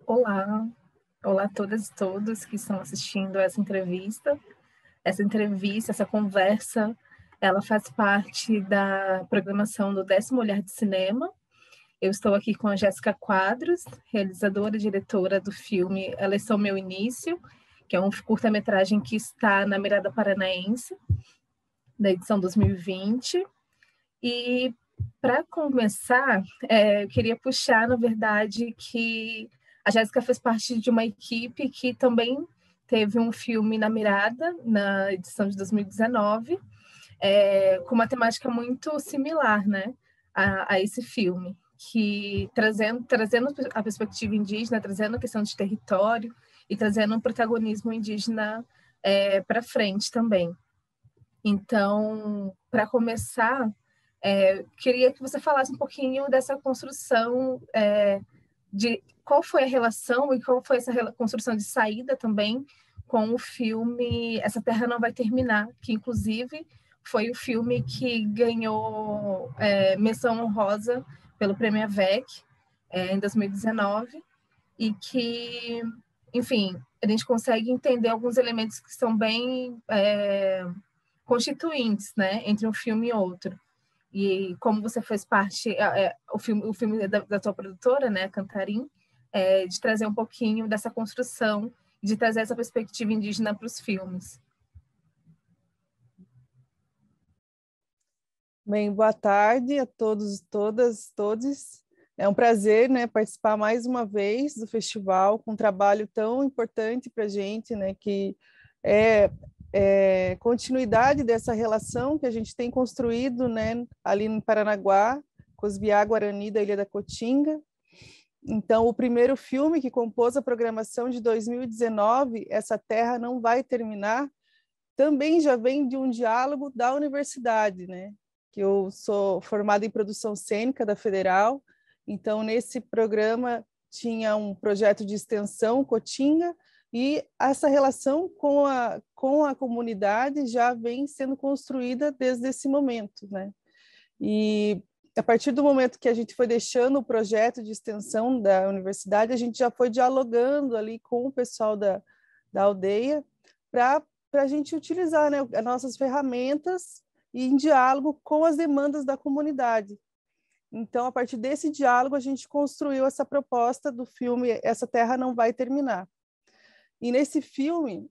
Olá, olá a todas e todos que estão assistindo essa entrevista. Essa conversa, ela faz parte da programação do 10º Olhar de Cinema. Eu estou aqui com a Jéssica Quadros, realizadora e diretora do filme Elas São Meu Início, que é um curta-metragem que está na Mirada Paranaense, da edição 2020. E, para começar, eu queria puxar, na verdade, que a Jéssica fez parte de uma equipe que também teve um filme na Mirada, na edição de 2019, com uma temática muito similar, né, a esse filme, que trazendo a perspectiva indígena, trazendo a questão de território e trazendo um protagonismo indígena para frente também. Então, para começar, queria que você falasse um pouquinho dessa construção, de qual foi a relação e qual foi essa construção de saída também com o filme Essa Terra Não Vai Terminar, que inclusive foi o filme que ganhou menção honrosa pelo Prêmio AVEC em 2019 e que, enfim, a gente consegue entender alguns elementos que são bem constituintes, né, entre um filme e outro. E como você fez parte, o filme da tua produtora, né, Cantarim, de trazer um pouquinho dessa construção, de trazer essa perspectiva indígena para os filmes. Bem, boa tarde a todos, todas, todes. É um prazer, né, participar mais uma vez do festival com um trabalho tão importante para a gente, né, que é continuidade dessa relação que a gente tem construído, né, ali no Paranaguá, Cosbiá, Guarani, da Ilha da Cotinga. Então, o primeiro filme que compôs a programação de 2019, Essa Terra Não Vai Terminar, também já vem de um diálogo da universidade, né? Que eu sou formada em produção cênica da Federal, então nesse programa tinha um projeto de extensão Cotinga e essa relação com a comunidade já vem sendo construída desde esse momento, né? E a partir do momento que a gente foi deixando o projeto de extensão da universidade, a gente já foi dialogando ali com o pessoal da aldeia para a gente utilizar, né, as nossas ferramentas e em diálogo com as demandas da comunidade. Então, a partir desse diálogo, a gente construiu essa proposta do filme Essa Terra Não Vai Terminar. E nesse filme,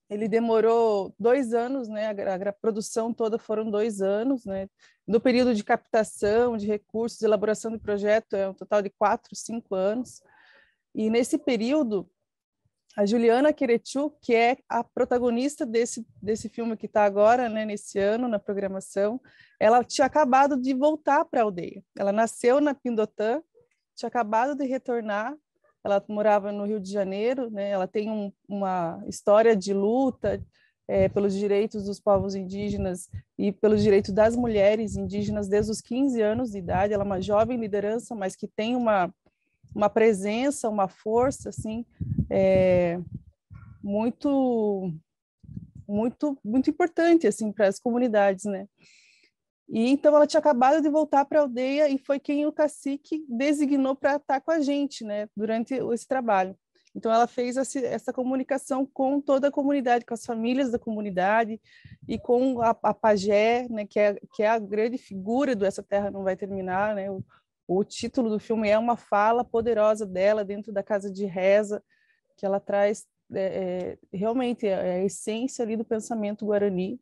ele demorou 2 anos, né? A produção toda foram 2 anos, né? No período de captação de recursos, elaboração do projeto, é um total de 4, 5 anos. E nesse período, a Juliana Querechu, que é a protagonista desse filme que está agora, né, nesse ano, na programação, ela tinha acabado de voltar para a aldeia. Ela nasceu na Pindotã, tinha acabado de retornar, ela morava no Rio de Janeiro, né, ela tem uma história de luta pelos direitos dos povos indígenas e pelos direitos das mulheres indígenas desde os 15 anos de idade. Ela é uma jovem liderança, mas que tem uma presença, uma força, assim, muito, muito, muito importante, assim, para as comunidades, né? E então ela tinha acabado de voltar para a aldeia e foi quem o cacique designou para estar com a gente, né, durante esse trabalho. Então ela fez essa comunicação com toda a comunidade, com as famílias da comunidade e com a pajé, né, que é a grande figura do Essa Terra Não Vai Terminar, né? O título do filme é uma fala poderosa dela dentro da casa de reza, que ela traz realmente a essência ali do pensamento guarani.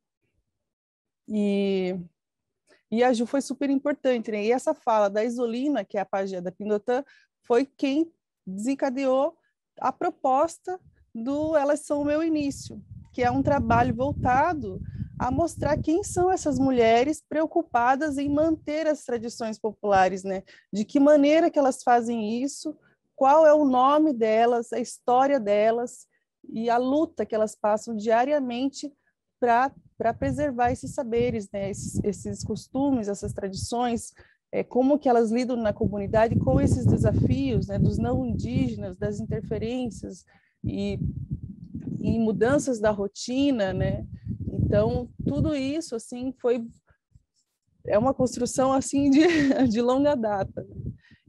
E a Ju foi super importante, né? E essa fala da Isolina, que é a pajé da Pindotã, foi quem desencadeou a proposta do Elas São o Meu Início, que é um trabalho voltado a mostrar quem são essas mulheres preocupadas em manter as tradições populares, né? De que maneira que elas fazem isso, qual é o nome delas, a história delas e a luta que elas passam diariamente para preservar esses saberes, né? Esses costumes, essas tradições, como que elas lidam na comunidade com esses desafios, né? Dos não indígenas, das interferências e mudanças da rotina, né? Então, tudo isso, assim, é uma construção, assim, de longa data.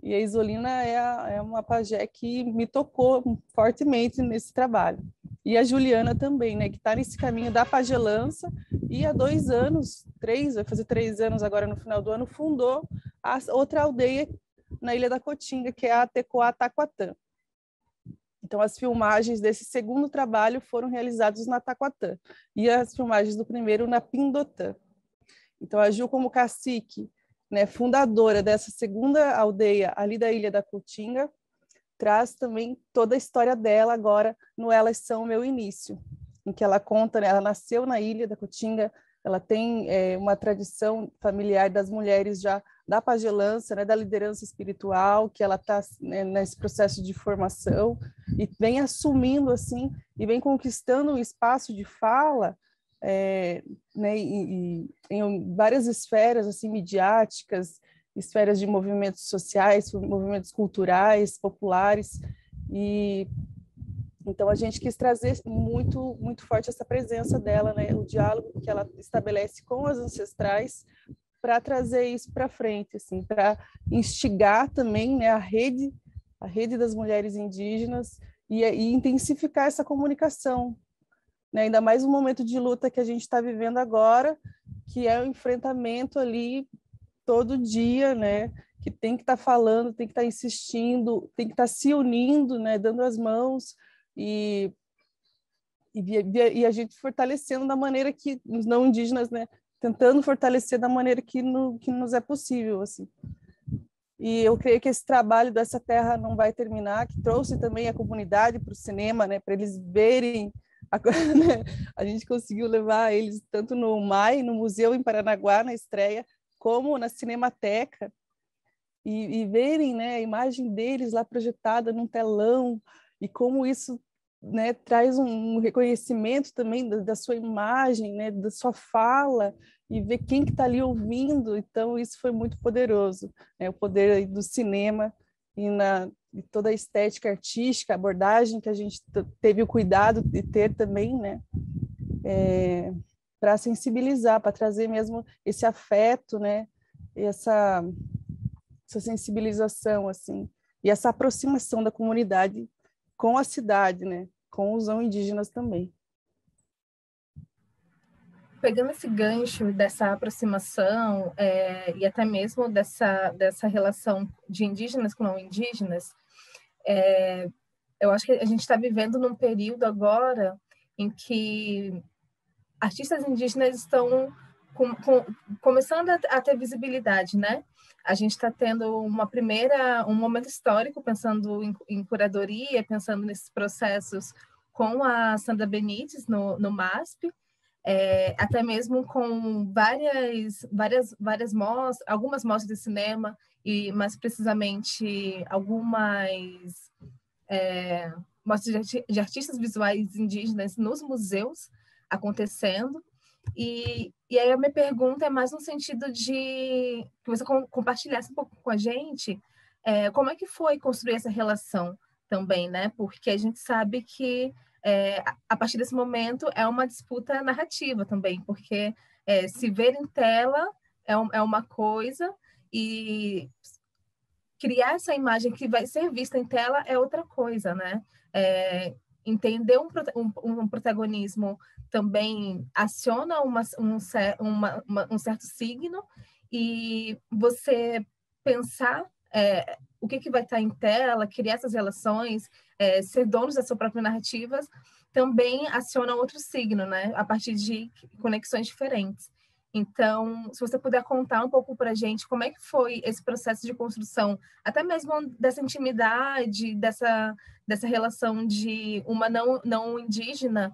E a Isolina é uma pajé que me tocou fortemente nesse trabalho. E a Juliana também, né, que está nesse caminho da pagelança e há 2 anos, 3, vai fazer 3 anos agora no final do ano, fundou a outra aldeia na Ilha da Cotinga, que é a Tecoá Taquatã. Então, as filmagens desse segundo trabalho foram realizadas na Taquatã e as filmagens do primeiro na Pindotã. Então, a Ju, como cacique, né, fundadora dessa segunda aldeia ali da Ilha da Cotinga, traz também toda a história dela agora no Elas São o Meu Início, em que ela conta, né, ela nasceu na Ilha da Cotinga, ela tem uma tradição familiar das mulheres já da pagelança, né, da liderança espiritual, que ela está, né, nesse processo de formação e vem assumindo assim e vem conquistando um espaço de fala, né, e em várias esferas assim midiáticas, esferas de movimentos sociais, movimentos culturais, populares, e então a gente quis trazer muito muito forte essa presença dela, né, o diálogo que ela estabelece com as ancestrais para trazer isso para frente, assim, para instigar também, né, a rede das mulheres indígenas e intensificar essa comunicação, né, ainda mais um momento de luta que a gente está vivendo agora, que é o enfrentamento ali todo dia, né? Que tem que estar falando, tem que estar insistindo, tem que estar se unindo, né? Dando as mãos e, e a gente fortalecendo da maneira que os não indígenas, né? Tentando fortalecer da maneira que nos é possível, assim. E eu creio que esse trabalho dessa terra não vai terminar, que trouxe também a comunidade para o cinema, né? Para eles verem né? A gente conseguiu levar eles tanto no MAI, no Museu em Paranaguá, na estreia, como na Cinemateca, e verem, né, a imagem deles lá projetada num telão, e como isso, né, traz um reconhecimento também da sua imagem, né, da sua fala, e ver quem que está ali ouvindo. Então, isso foi muito poderoso, né, o poder aí do cinema e toda a estética artística, a abordagem que a gente teve o cuidado de ter também, né, para sensibilizar, para trazer mesmo esse afeto, né, essa sensibilização, assim, e essa aproximação da comunidade com a cidade, né, com os não indígenas também. Pegando esse gancho dessa aproximação e até mesmo dessa relação de indígenas com não indígenas, eu acho que a gente está vivendo num período agora em que artistas indígenas estão começando a ter visibilidade, né? A gente está tendo um momento histórico, pensando em curadoria, pensando nesses processos com a Sandra Benites no MASP, até mesmo com várias mostras, algumas mostras de cinema, e mais precisamente algumas mostras de artistas visuais indígenas nos museus acontecendo. E aí a minha pergunta é mais no sentido de que você compartilhasse um pouco com a gente como é que foi construir essa relação também, né? Porque a gente sabe que a partir desse momento é uma disputa narrativa também, porque se ver em tela é uma coisa e criar essa imagem que vai ser vista em tela é outra coisa, né? Entender um protagonismo também aciona um certo signo, e você pensar o que vai estar em tela, criar essas relações, ser donos das suas próprias narrativas, também aciona outro signo, né? A partir de conexões diferentes. Então, se você puder contar um pouco para a gente como é que foi esse processo de construção, até mesmo dessa intimidade, dessa relação de uma não indígena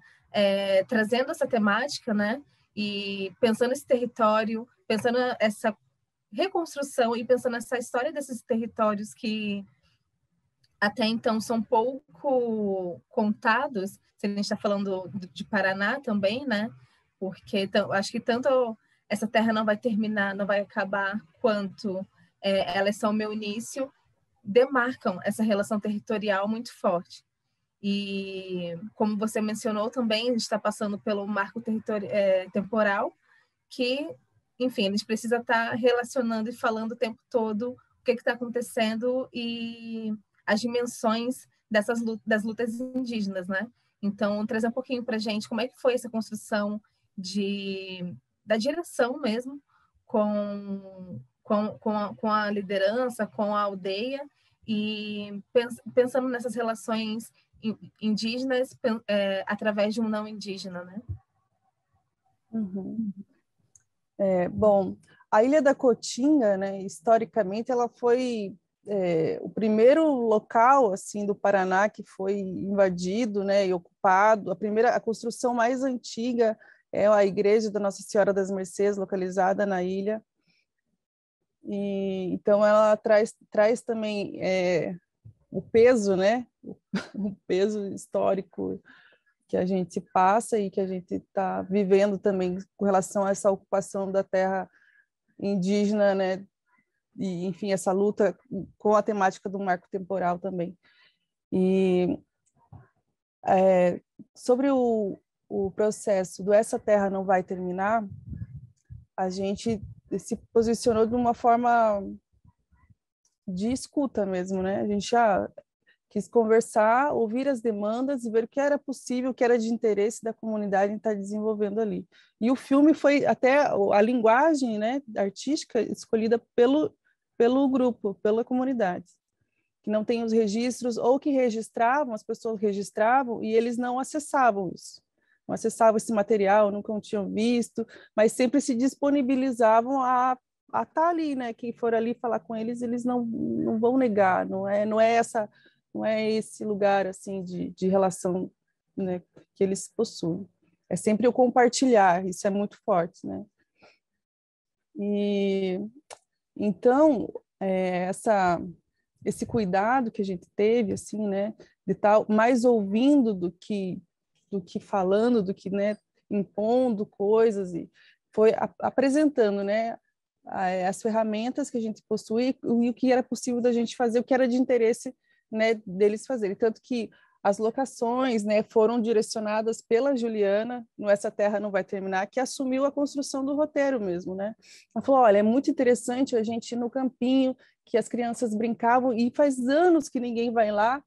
trazendo essa temática, né? E pensando esse território, pensando essa reconstrução e pensando nessa história desses territórios que até então são pouco contados, se a gente está falando de Paraná também, né? Porque acho que tanto essa terra não vai terminar, não vai acabar, quanto elas são meu início, demarcam essa relação territorial muito forte. E, como você mencionou também, a gente está passando pelo marco temporal, que, enfim, a gente precisa estar relacionando e falando o tempo todo o que está acontecendo e as dimensões das lutas indígenas, né? Então, trazer um pouquinho para a gente como é que foi essa construção da direção mesmo com a liderança, com a aldeia, e pensando nessas relações indígenas através de um não indígena, né? Uhum. Bom, a Ilha da Caatinga, né, historicamente, ela foi o primeiro local assim do Paraná que foi invadido, né, e ocupado. A construção mais antiga é a Igreja da Nossa Senhora das Mercês, localizada na ilha. E então ela traz também o peso, né, o peso histórico que a gente passa e que a gente está vivendo também com relação a essa ocupação da terra indígena, né? E, enfim, essa luta com a temática do marco temporal também. E sobre o processo do Essa Terra Não Vai Terminar, a gente se posicionou de uma forma de escuta mesmo, né? A gente já quis conversar, ouvir as demandas e ver o que era possível, o que era de interesse da comunidade em estar desenvolvendo ali. E o filme foi até a linguagem, né, artística escolhida pelo grupo, pela comunidade, que não tem os registros, ou que registravam, as pessoas registravam e eles não acessavam isso. Não acessavam esse material, nunca o tinham visto, mas sempre se disponibilizavam a estar ali, né? Quem for ali falar com eles não vão negar, não é esse lugar assim de relação, né, que eles possuem. É sempre o compartilhar, isso é muito forte, né? E então esse cuidado que a gente teve, assim, né, de estar mais ouvindo do que falando, do que, né, impondo coisas, e foi apresentando, né, as ferramentas que a gente possui e o que era possível da gente fazer, o que era de interesse, né, deles fazerem. Tanto que as locações, né, foram direcionadas pela Juliana, no Essa Terra Não Vai Terminar, que assumiu a construção do roteiro mesmo, né? Ela falou, olha, é muito interessante a gente ir no campinho, que as crianças brincavam, e faz anos que ninguém vai lá,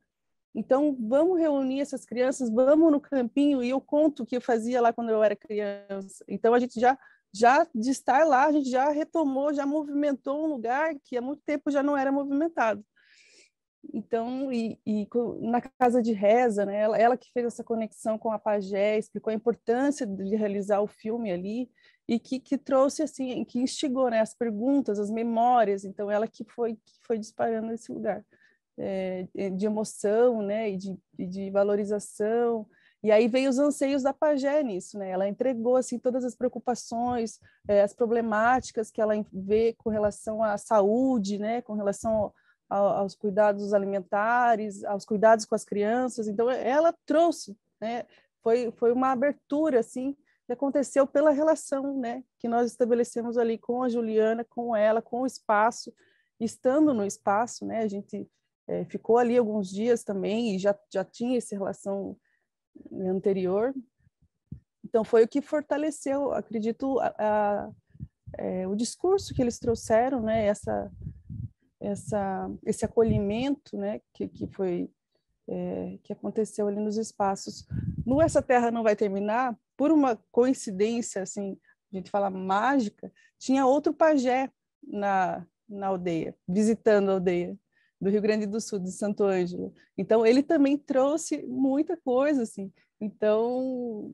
então vamos reunir essas crianças, vamos no campinho, e eu conto o que eu fazia lá quando eu era criança. Então a gente já de estar lá, a gente já retomou, já movimentou um lugar que há muito tempo já não era movimentado. Então, na casa de reza, né, ela que fez essa conexão com a pajé, explicou a importância de realizar o filme ali, e que trouxe, assim, que instigou, né, as perguntas, as memórias. Então, ela que foi disparando esse lugar de emoção, né, e de valorização. E aí veio os anseios da pajé nisso, né? Ela entregou assim todas as preocupações, as problemáticas que ela vê com relação à saúde, né, com relação aos cuidados alimentares, aos cuidados com as crianças. Então ela trouxe, né? Foi uma abertura assim que aconteceu pela relação, né, que nós estabelecemos ali com a Juliana, com ela, com o espaço, estando no espaço, né? A gente ficou ali alguns dias também e já tinha essa relação anterior. Então foi o que fortaleceu, acredito, o discurso que eles trouxeram, né? Esse acolhimento, né? Que foi que aconteceu ali nos espaços. No Essa Terra Não Vai Terminar, por uma coincidência, assim, a gente fala mágica, tinha outro pajé na aldeia, visitando a aldeia do Rio Grande do Sul, de Santo Ângelo. Então, ele também trouxe muita coisa, assim. Então,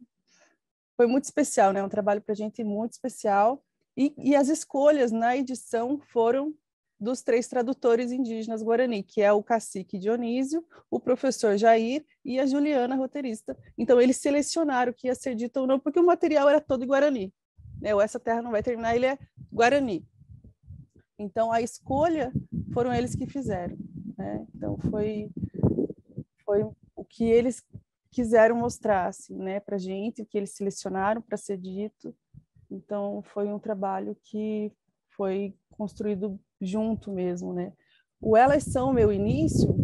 foi muito especial, né? Um trabalho para a gente muito especial. E as escolhas na edição foram dos 3 tradutores indígenas Guarani, que é o cacique Dionísio, o professor Jair e a Juliana, roteirista. Então, eles selecionaram o que ia ser dito ou não, porque o material era todo em Guarani. Né? O Essa Terra Não Vai Terminar, ele é Guarani. Então, a escolha foram eles que fizeram. Né? Então, foi o que eles quiseram mostrar assim, né, para a gente, o que eles selecionaram para ser dito. Então, foi um trabalho que foi construído junto mesmo, né? O Elas São Meu Início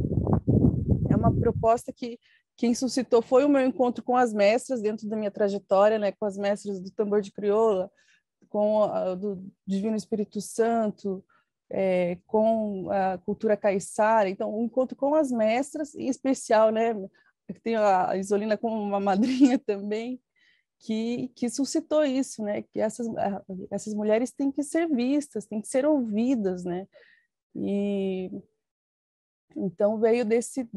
é uma proposta que quem suscitou foi o meu encontro com as mestras dentro da minha trajetória, né? Com as mestras do tambor de crioula, com do Divino Espírito Santo, com a cultura caiçara, então um encontro com as mestras, em especial, né, tenho a Isolina como uma madrinha também, que suscitou isso, né, que essas mulheres têm que ser vistas, têm que ser ouvidas, né, e então veio desse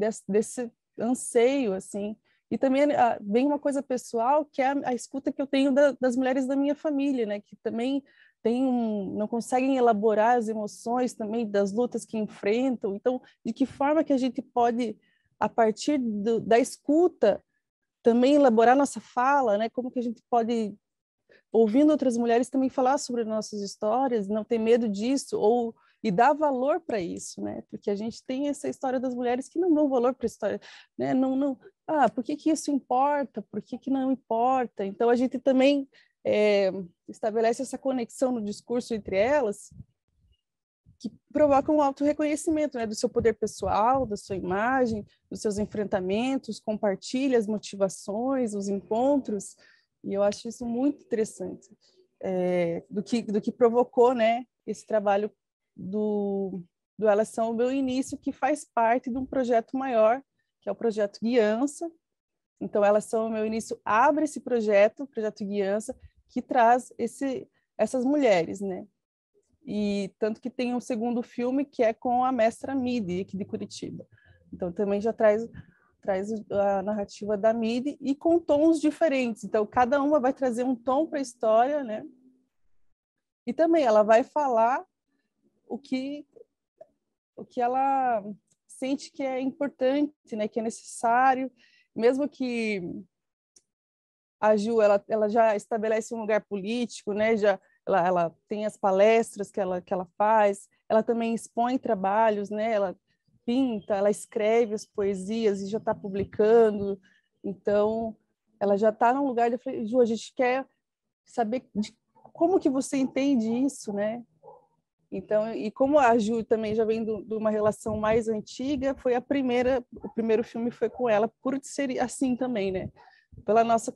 anseio, assim, e também vem uma coisa pessoal, que é a escuta que eu tenho das mulheres da minha família, né, que também não conseguem elaborar as emoções também das lutas que enfrentam. Então, de que forma que a gente pode, a partir da escuta, também elaborar nossa fala, né? Como que a gente pode, ouvindo outras mulheres, também falar sobre nossas histórias, não ter medo disso, e dar valor para isso, né? Porque a gente tem essa história das mulheres que não dão valor para a história, né? Por que isso importa? Por que não importa? Então, a gente também estabelece essa conexão no discurso entre elas, que provoca um auto-reconhecimento, né, do seu poder pessoal, da sua imagem, dos seus enfrentamentos, compartilha as motivações, os encontros, e eu acho isso muito interessante, do que provocou, né, esse trabalho do Elas São o Meu Início, que faz parte de um projeto maior, que é o projeto Guiança. Então, Elas São o Meu Início abre esse projeto, o projeto Guiança, que traz essas mulheres, né? E tanto que tem um segundo filme que é com a mestra Midi, aqui de Curitiba. Então, também já traz a narrativa da Midi e com tons diferentes. Então, cada uma vai trazer um tom para a história, né? E também ela vai falar o que ela sente que é importante, né? Que é necessário, mesmo que a Ju ela já estabelece um lugar político, né? Ela tem as palestras que ela faz, ela também expõe trabalhos, né? Ela pinta, ela escreve as poesias e já está publicando. Então, ela já está num lugar de Ju, a gente quer saber como que você entende isso, né? Então, e como a Ju também já vem de uma relação mais antiga, o primeiro filme foi com ela, por ser assim também, né?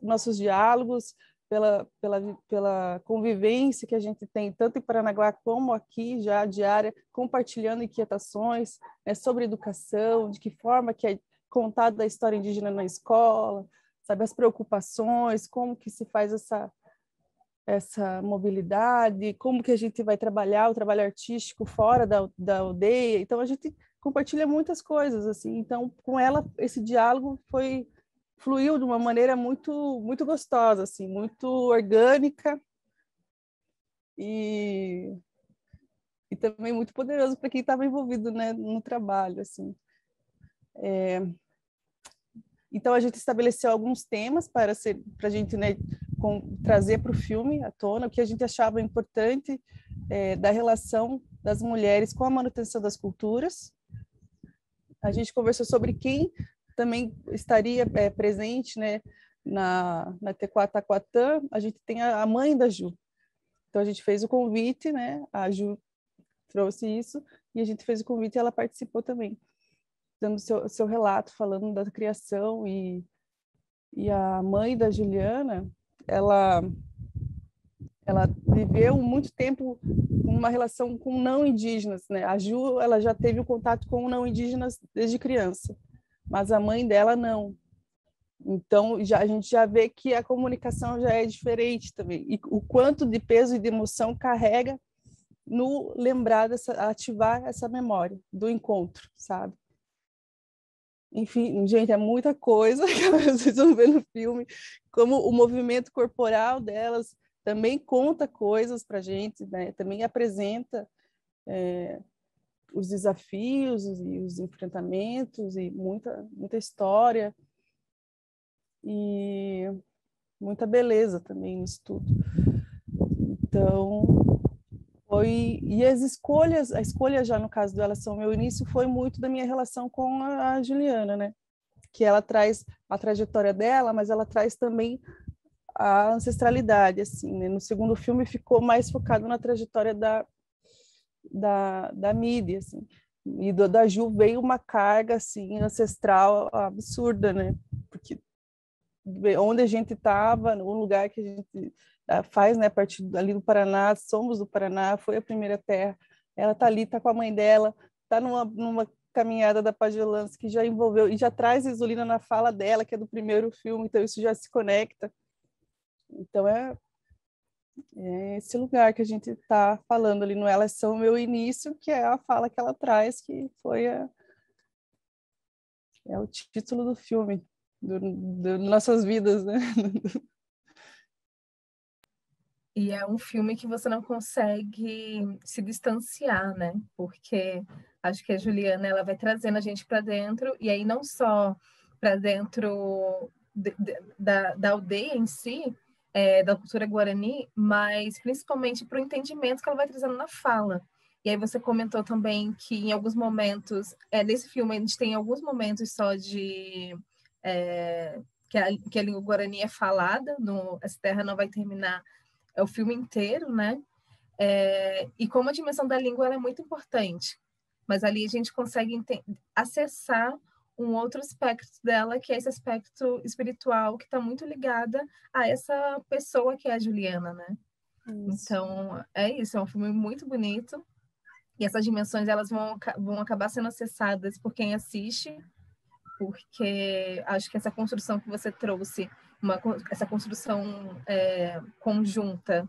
Nossos diálogos, pela convivência que a gente tem, tanto em Paranaguá como aqui, já diária, compartilhando inquietações, né, sobre educação, de que forma que é contada a história indígena na escola, sabe, as preocupações, como que se faz essa mobilidade, como que a gente vai trabalhar o trabalho artístico fora da aldeia. Então, a gente compartilha muitas coisas, assim. Então, com ela, esse diálogo fluiu de uma maneira muito, muito gostosa, assim, muito orgânica e, e também muito poderoso para quem estava envolvido, né, no trabalho, assim. Então, a gente estabeleceu alguns temas para a gente, né, trazer para o filme à tona, o que a gente achava importante da relação das mulheres com a manutenção das culturas. A gente conversou sobre quem também estaria presente, né, na Tequataquatã. A gente tem a mãe da Ju. Então, a gente fez o convite, né, a Ju trouxe isso, e a gente fez o convite e ela participou também, dando seu relato, falando da criação. E a mãe da Juliana, ela viveu muito tempo uma relação com não indígenas, né? A Ju, ela já teve o contato com não indígenas desde criança, mas a mãe dela não. Então, a gente já vê que a comunicação já é diferente também. E o quanto de peso e de emoção carrega no lembrar ativar essa memória do encontro, sabe? Enfim, gente, é muita coisa que vocês vão ver no filme, como o movimento corporal delas também conta coisas para a gente, né? Também apresenta os desafios e os enfrentamentos e muita história e muita beleza também nisso tudo. Então, e a escolha já no caso do Elas São Meu Início foi muito da minha relação com a Juliana, né? Que ela traz a trajetória dela, mas ela traz também a ancestralidade, assim, né? No segundo filme ficou mais focado na trajetória da mídia, assim. E da Ju veio uma carga, assim, ancestral absurda, né? Porque onde a gente estava, no lugar que a gente faz, né, a partir ali do Paraná, somos do Paraná, foi a primeira terra ela está ali, está com a mãe dela, está numa caminhada da Pagelança que já envolveu, e já traz Isolina na fala dela, que é do primeiro filme, então isso já se conecta. Então é esse lugar que a gente está falando ali no Elas São o Meu Início, que é a fala que ela traz, que foi é o título do filme, do Nossas Vidas, né? E é um filme que você não consegue se distanciar, né? Porque acho que a Juliana ela vai trazendo a gente para dentro, e aí não só para dentro da aldeia em si, da cultura guarani, mas principalmente para o entendimento que ela vai trazendo na fala. E aí você comentou também que em alguns momentos, nesse filme a gente tem alguns momentos só de que a língua guarani é falada, no Essa Terra Não Vai Terminar, é o filme inteiro, né? E como a dimensão da língua ela é muito importante, mas ali a gente consegue acessar um outro aspecto dela, que é esse aspecto espiritual, que está muito ligada a essa pessoa que é a Juliana, né? Isso. Então, é isso, é um filme muito bonito, e essas dimensões elas vão acabar sendo acessadas por quem assiste, porque acho que essa construção que você trouxe, essa construção conjunta,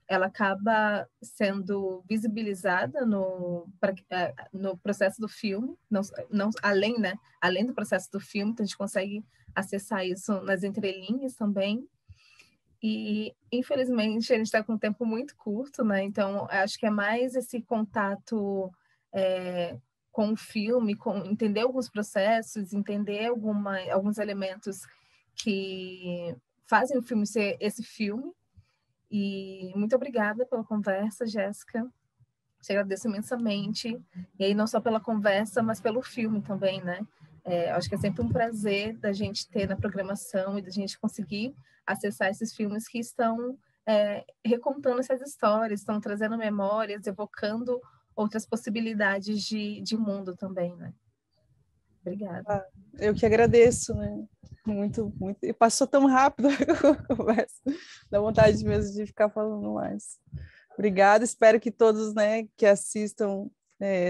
ela acaba sendo visibilizada no processo do filme, não, além, né? Além do processo do filme, então a gente consegue acessar isso nas entrelinhas também. E, infelizmente, a gente está com um tempo muito curto, né? Então, acho que é mais esse contato com o filme, com entender alguns processos, entender alguns elementos que fazem o filme ser esse filme. E muito obrigada pela conversa, Jéssica. Te agradeço imensamente. E aí, não só pela conversa, mas pelo filme também, né? Acho que é sempre um prazer da gente ter na programação e da gente conseguir acessar esses filmes que estão recontando essas histórias, estão trazendo memórias, evocando outras possibilidades de mundo também, né? Obrigada. Eu que agradeço, né? Muito, muito. E passou tão rápido a conversa. Dá vontade mesmo de ficar falando mais. Obrigada. Espero que todos, né, que assistam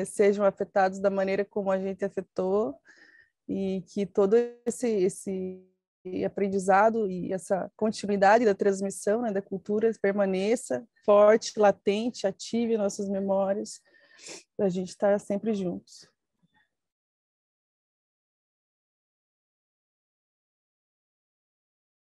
sejam afetados da maneira como a gente afetou e que todo esse aprendizado e essa continuidade da transmissão, né, da cultura permaneça forte, latente, ative nossas memórias, para a gente estar sempre juntos.